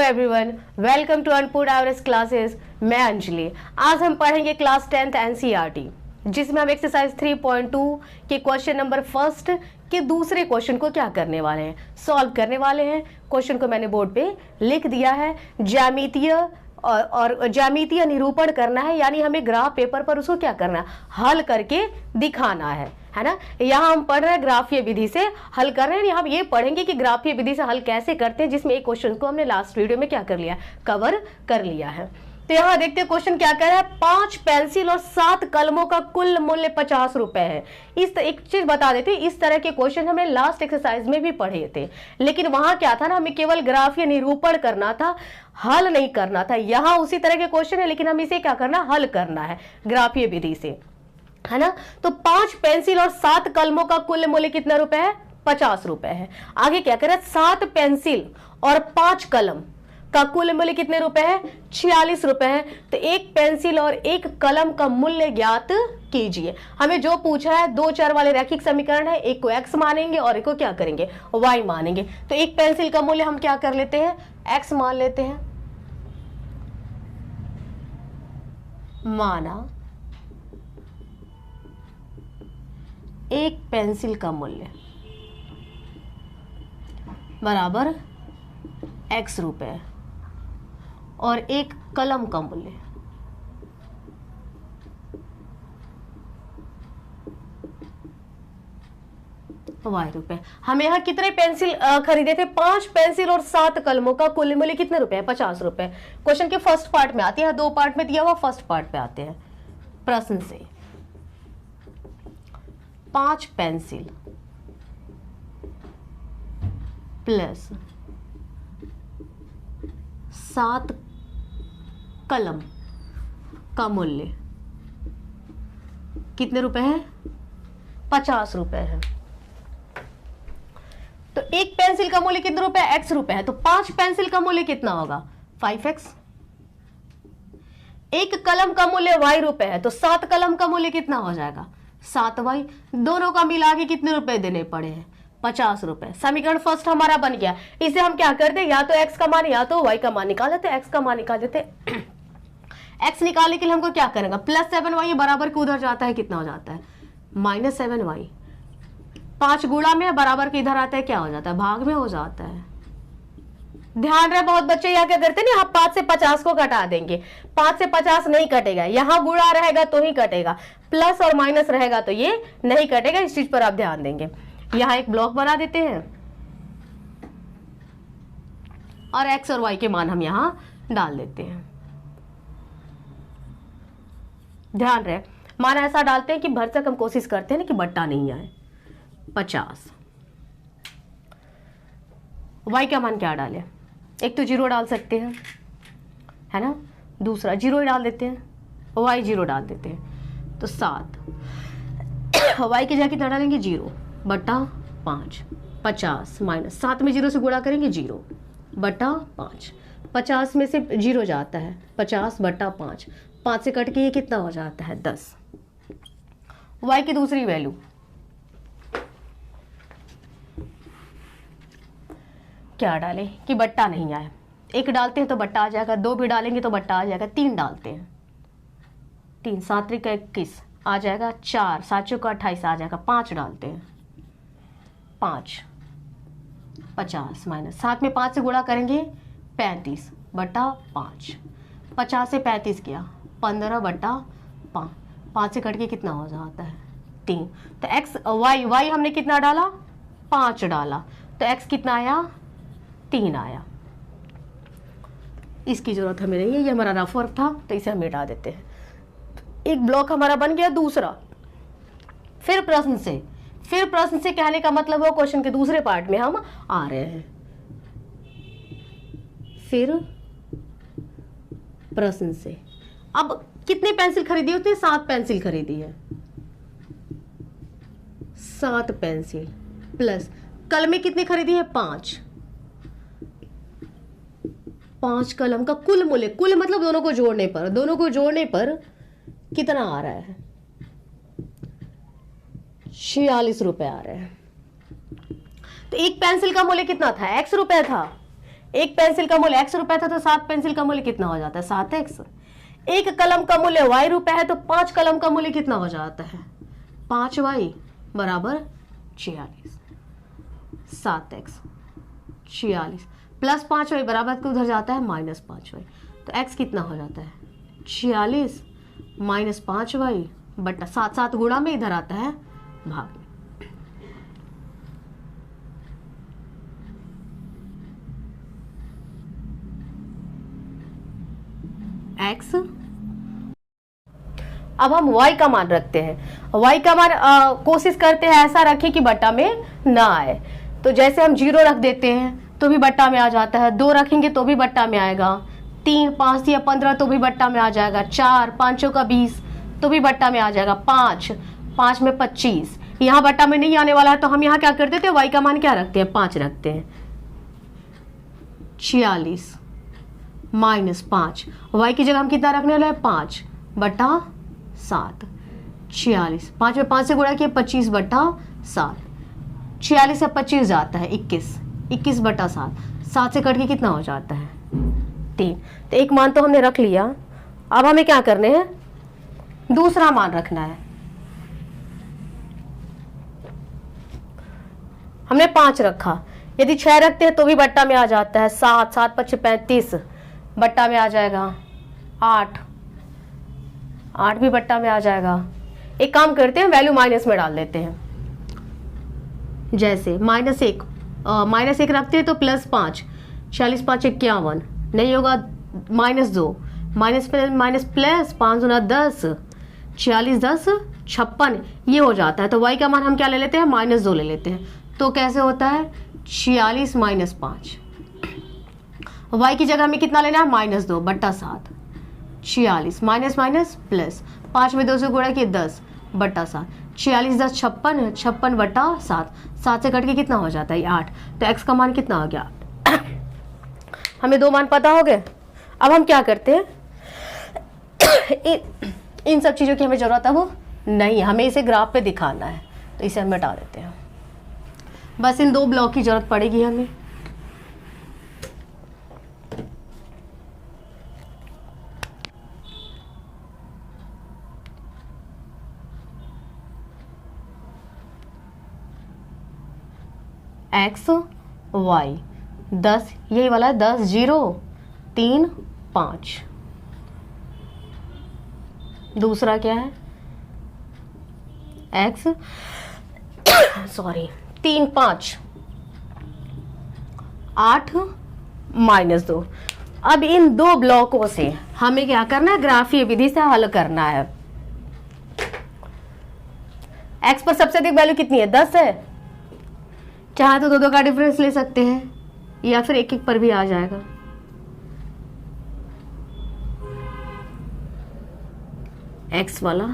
Everyone, welcome to अनपुट average classes. मैं अंजलि। आज हम पढ़ेंगे क्लास 10th एनसीईआरटी, जिसमें हम एक्सरसाइज 3.2 के क्वेश्चन नंबर फर्स्ट के दूसरे क्वेश्चन को क्या करने वाले हैं, सॉल्व करने वाले हैं। क्वेश्चन को मैंने बोर्ड पे लिख दिया है। ज्यामितीय और ज्यामितीय निरूपण करना है, यानी हमें ग्राफ पेपर पर उसको क्या करना है, हल करके दिखाना है ना। यहाँ हम पढ़ रहे हैं ग्राफीय विधि से हल कर रहे हैं। हम ये पढ़ेंगे कि ग्राफीय विधि से हल कैसे करते हैं, जिसमें एक क्वेश्चन को हमने लास्ट वीडियो में क्या कर लिया, कवर कर लिया है। तो यहाँ देखते हैं क्वेश्चन क्या कह रहा है। 5 पेंसिल और 7 कलमों का कुल मूल्य 50 रुपए है। एक चीज बता देते हैं, इस तरह के क्वेश्चन हमने लास्ट एक्सरसाइज में भी पढ़े थे, लेकिन वहां क्या था ना, हमें केवल ग्राफीय निरूपण करना था, हल नहीं करना था। यहाँ उसी तरह के क्वेश्चन है, लेकिन हम इसे क्या करना, हल करना है ग्राफीय विधि से, है ना। तो 5 पेंसिल और 7 कलमों का कुल मूल्य कितना रुपए है, 50 रुपए है। आगे क्या कह रहा है, 7 पेंसिल और 5 कलम का कुल मूल्य कितने रुपए है, 46 रुपए है। तो एक पेंसिल और एक कलम का मूल्य ज्ञात कीजिए। हमें जो पूछा है, 2 चर वाले रैखिक समीकरण है, एक को x मानेंगे और एक को क्या करेंगे, y मानेंगे। तो एक पेंसिल का मूल्य हम क्या कर लेते हैं, x मान लेते हैं। माना एक पेंसिल का मूल्य बराबर x रुपए और एक कलम का मूल्य y रुपए। हम यहाँ कितने पेंसिल खरीदे थे, 5 पेंसिल और 7 कलमों का कुल मूल्य कितने रुपए है, 50 रुपए। क्वेश्चन के फर्स्ट पार्ट में आती है, 2 पार्ट में दिया हुआ, फर्स्ट पार्ट पे आते हैं प्रश्न से। 5 पेंसिल प्लस 7 कलम का मूल्य कितने रुपए है, 50 रुपए है। तो एक पेंसिल का मूल्य कितने रुपए, x रुपए है। तो 5 पेंसिल का मूल्य कितना होगा, 5x। एक कलम का मूल्य y रुपए है, तो 7 कलम का मूल्य कितना हो जाएगा, 7y। दोनों का मिला के कितने रुपए देने पड़े हैं, 50 रुपए। समीकरण फर्स्ट हमारा बन गया। इसे हम क्या करते हैं, या तो x का मान या तो y का मान निकाल देते, x का मान निकाल देते। x निकालने के लिए हमको क्या करेंगे, +7y बराबर के उधर जाता है, कितना हो जाता है, -7y। 5 गुणा में बराबर के इधर आता है, क्या हो जाता है, भाग में हो जाता है। ध्यान रहे बहुत बच्चे, यहाँ क्या करते हैं ना, यहाँ 5 से 50 को घटा देंगे। 5 से 50 नहीं कटेगा, यहाँ गुणा रहेगा तो ही कटेगा, प्लस और माइनस रहेगा तो ये नहीं कटेगा। इस चीज पर आप ध्यान देंगे। यहाँ एक ब्लॉक बना देते हैं और x और y के मान हम यहाँ डाल देते हैं। ध्यान रहे, मान ऐसा डालते हैं कि भरसक हम कोशिश करते हैं ना कि बट्टा नहीं आए। 50 y का मान क्या डालें, एक तो 0 डाल सकते हैं, है ना, दूसरा 0 ही डाल देते हैं, y 0 डाल देते हैं। तो 7 y की जगह कितना डालेंगे, 0 बटा 5। 50 माइनस 7 में 0 से गुणा करेंगे, 0 बटा 5। 50 में से 0 जाता है, 50 बटा 5। 5 से कट के ये कितना हो जाता है, 10। y की दूसरी वैल्यू क्या डालें कि बट्टा नहीं आए। 1 डालते हैं तो बट्टा आ जाएगा, 2 भी डालेंगे तो बट्टा आ जाएगा, 3 डालते हैं, 3 7 3 21 आ जाएगा, 4 7 चौका 28 आ जाएगा, 5 डालते हैं, 5 50 माइनस 7 में 5 से गुणा करेंगे, 35 बटा 5। 50 से 35 किया, 15 बटा 5। 5 से कट के कितना हो जाता है, 3। तो x y हमने कितना डाला, 5 डाला, तो x कितना आया, 3 आया। इसकी जरूरत हमें नहीं है, ये हमारा रफ वर्क था, तो इसे हम मिटा देते हैं। एक ब्लॉक हमारा बन गया। दूसरा, फिर प्रश्न से कहने का मतलब वो क्वेश्चन के दूसरे पार्ट में हम आ रहे हैं। फिर प्रश्न से, अब कितनी पेंसिल खरीदी होती है, 7 पेंसिल खरीदी है। 7 पेंसिल प्लस कलमें कितनी खरीदी है, 5। 5 कलम का कुल मूल्य, कुल मतलब दोनों को जोड़ने पर कितना आ रहा है, 46 रुपए आ रहे हैं। तो एक पेंसिल का मूल्य कितना था, x रुपए था। एक पेंसिल का मूल्य x रुपए था तो 7 पेंसिल का मूल्य कितना हो जाता है 7x। एक कलम का मूल्य y रुपए है तो 5 कलम का मूल्य कितना हो जाता है 5y बराबर 46। 7x 46 प्लस 5y बराबर को उधर जाता है -5y, तो x कितना हो जाता है 46 माइनस 5y बटा 7, 7 गुणा में इधर आता है भाग में। x, अब हम y का मान रखते हैं। y का मान कोशिश करते हैं ऐसा रखें कि बट्टा में ना आए, तो जैसे हम 0 रख देते हैं तो भी बट्टा में आ जाता है, 2 रखेंगे तो भी बट्टा में आएगा, 3 5 या 15 तो भी बट्टा में आ जाएगा, 4 5 का 20 तो भी बट्टा में आ जाएगा, 5 5 में 25, यहाँ बट्टा में नहीं आने वाला है तो हम यहाँ क्या कर देते हैं y का मान क्या रखते हैं 5 रखते हैं। 46 माइनस 5, y की जगह हम कितना रखने वाले हैं 5 बटा 7। 46 5 में 5 से गुणा किया 25 बटा 7, 46 से 25 जाता है 21, 21 बटा 7, 7 से कट के कितना हो जाता है 3। तो एक मान तो हमने रख लिया, अब हमें क्या करने हैं दूसरा मान रखना है। हमने 5 रखा, यदि 6 रखते हैं तो भी बट्टा में आ जाता है 7, 7 5 35 बट्टा में आ जाएगा, 8 8 भी बट्टा में आ जाएगा। एक काम करते हैं वैल्यू माइनस में डाल देते हैं, जैसे -1 रखते हैं तो +5, 46 5 51 नहीं होगा, -2 माइनस प्लस 5 गुना 10, 46 10 56 ये हो जाता है। तो y का मान हम क्या ले लेते हैं -2 ले लेते हैं, तो कैसे होता है 46 माइनस 5, y की जगह हमें कितना लेना है -2 बट्टा 7, 46 माइनस माइनस प्लस 5 में 2 से गुणा किए 10 बट्टा 7, 46 10 56, 56 बट्टा 7, 7 से कट के कितना हो जाता है 8। तो x का मान कितना हो गया हमें 2 मान पता हो गए। अब हम क्या करते हैं इन सब चीज़ों की हमें ज़रूरत है वो नहीं, हमें इसे ग्राफ पे दिखाना है, तो इसे हम मिटा देते हैं। बस इन 2 ब्लॉक की ज़रूरत पड़ेगी हमें। x y 10 यही वाला है 10 0 3 5। दूसरा क्या है x 3 5 8 -2। अब इन 2 ब्लॉकों से हमें क्या करना है ग्राफीय विधि से हल करना है। x पर सबसे अधिक वैल्यू कितनी है 10 है, चाहे तो 2 का डिफरेंस ले सकते हैं या फिर 1 1 पर भी आ जाएगा। x वाला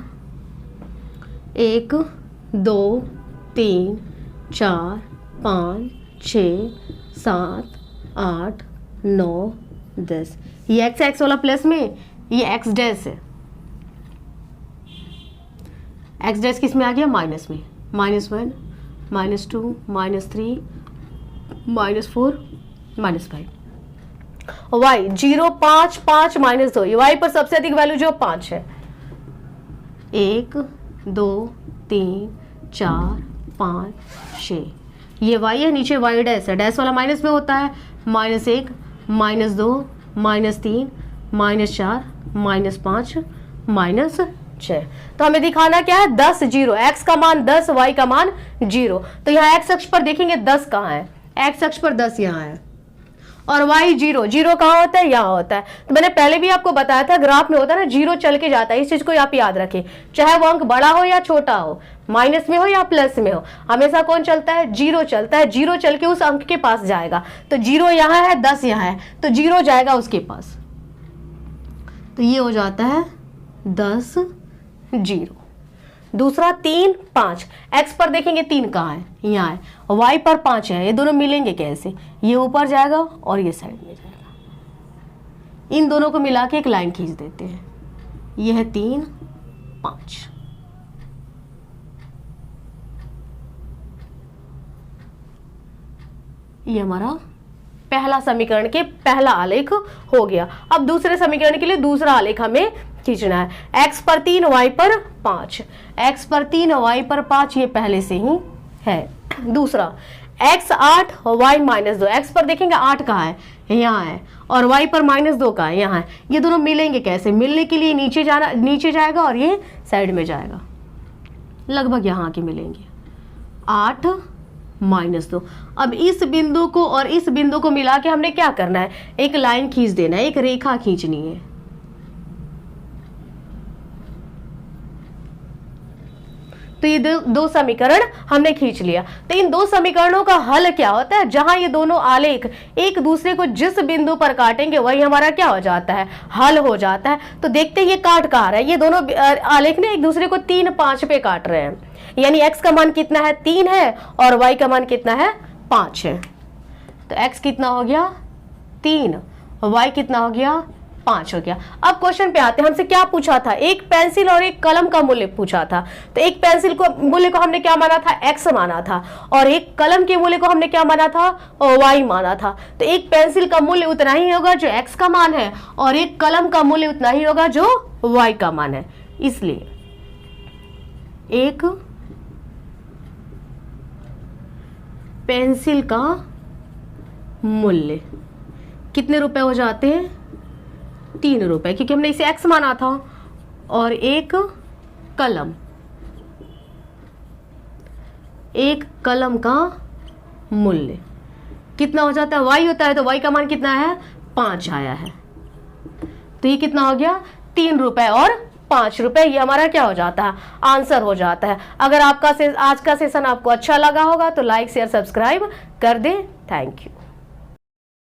1 2 3 4 5 6 7 8 9 10, ये x वाला प्लस में, ये x डैश है, x डैश किस में आ गया माइनस में, -1 -2 -3 -4 -5। y 0 5 5 -2, y पर सबसे अधिक वैल्यू जो 5 है, 1 2 3 4 5 6, ये y है, नीचे y डैश है, डैश वाला माइनस में होता है, -1 -2 -3 -4 -5 -6। तो हमें दिखाना क्या है 10 0, x का मान 10 y का मान 0। तो यहाँ x अक्ष पर देखेंगे 10 कहाँ है, x अक्ष पर 10 यहाँ है और y 0 0 कहाँ होता है यहाँ होता है। तो मैंने पहले भी आपको बताया था ग्राफ में होता है ना 0 चल के जाता है, इस चीज को आप याद रखें, चाहे वो अंक बड़ा हो या छोटा हो, माइनस में हो या प्लस में हो, हमेशा कौन चलता है 0 चलता है, 0 चल के उस अंक के पास जाएगा। तो 0 यहाँ है 10 यहाँ है तो 0 जाएगा उसके पास, तो ये हो जाता है 10 0। दूसरा 3 5, x पर देखेंगे 3 कहाँ है यहाँ है, y पर 5 है, ये दोनों मिलेंगे कैसे, ये ऊपर जाएगा और ये साइड में जाएगा, इन दोनों को मिला के एक लाइन खींच देते हैं, ये है 3 5। ये हमारा पहला समीकरण के पहला आलेख हो गया। अब दूसरे समीकरण के लिए दूसरा आलेख हमें खींचना है। x पर 3 y पर 5, x पर 3 y पर 5 ये पहले से ही है। दूसरा x 8 y -2, x पर देखेंगे 8 कहाँ है, यहाँ है, और y पर -2 कहाँ है, यहाँ है। ये दोनों मिलेंगे कैसे? मिलने के लिए नीचे जाएगा और ये साइड में जाएगा, लगभग यहाँ आके मिलेंगे। 8 -2। अब इस बिंदु को और इस बिंदु को मिला के हमने क्या करना है? एक लाइन खींच देना है, एक रेखा खींचनी है। तो ये दो समीकरण हमने खींच लिया। तो इन दो समीकरणों का हल क्या होता है? जहां ये दोनों आलेख एक दूसरे को जिस बिंदु पर काटेंगे वही हमारा क्या हो जाता है? हल हो जाता है। तो देखते हैं ये काट कहाँ रहा है। ये दोनों आलेख ने एक दूसरे को 3, 5 पे काट रहे हैं, यानी x का मान कितना है? 3 है और y का मान कितना है? 5 है। तो x कितना हो गया? 3, y कितना हो गया? 5 हो गया। अब क्वेश्चन पे आते हैं। हमसे क्या पूछा था? एक पेंसिल और एक कलम का मूल्य पूछा था। तो एक पेंसिल को मूल्य को हमने क्या माना था? x माना था, और एक कलम के मूल्य को हमने क्या माना था? y माना था। तो एक पेंसिल का मूल्य उतना ही होगा जो x का मान है, और एक कलम का मूल्य उतना ही होगा जो y का मान है। इसलिए एक पेंसिल का मूल्य कितने रुपए हो जाते हैं? 3 रुपए, क्योंकि हमने इसे x माना था। और एक कलम का मूल्य कितना हो जाता है? y होता है, तो y का मान कितना है? 5 आया है। तो ये कितना हो गया? 3 रुपए और 5 रुपए। ये हमारा क्या हो जाता है? आंसर हो जाता है। अगर आपका आज का सेशन आपको अच्छा लगा होगा तो लाइक, शेयर, सब्सक्राइब कर दें। Thank you.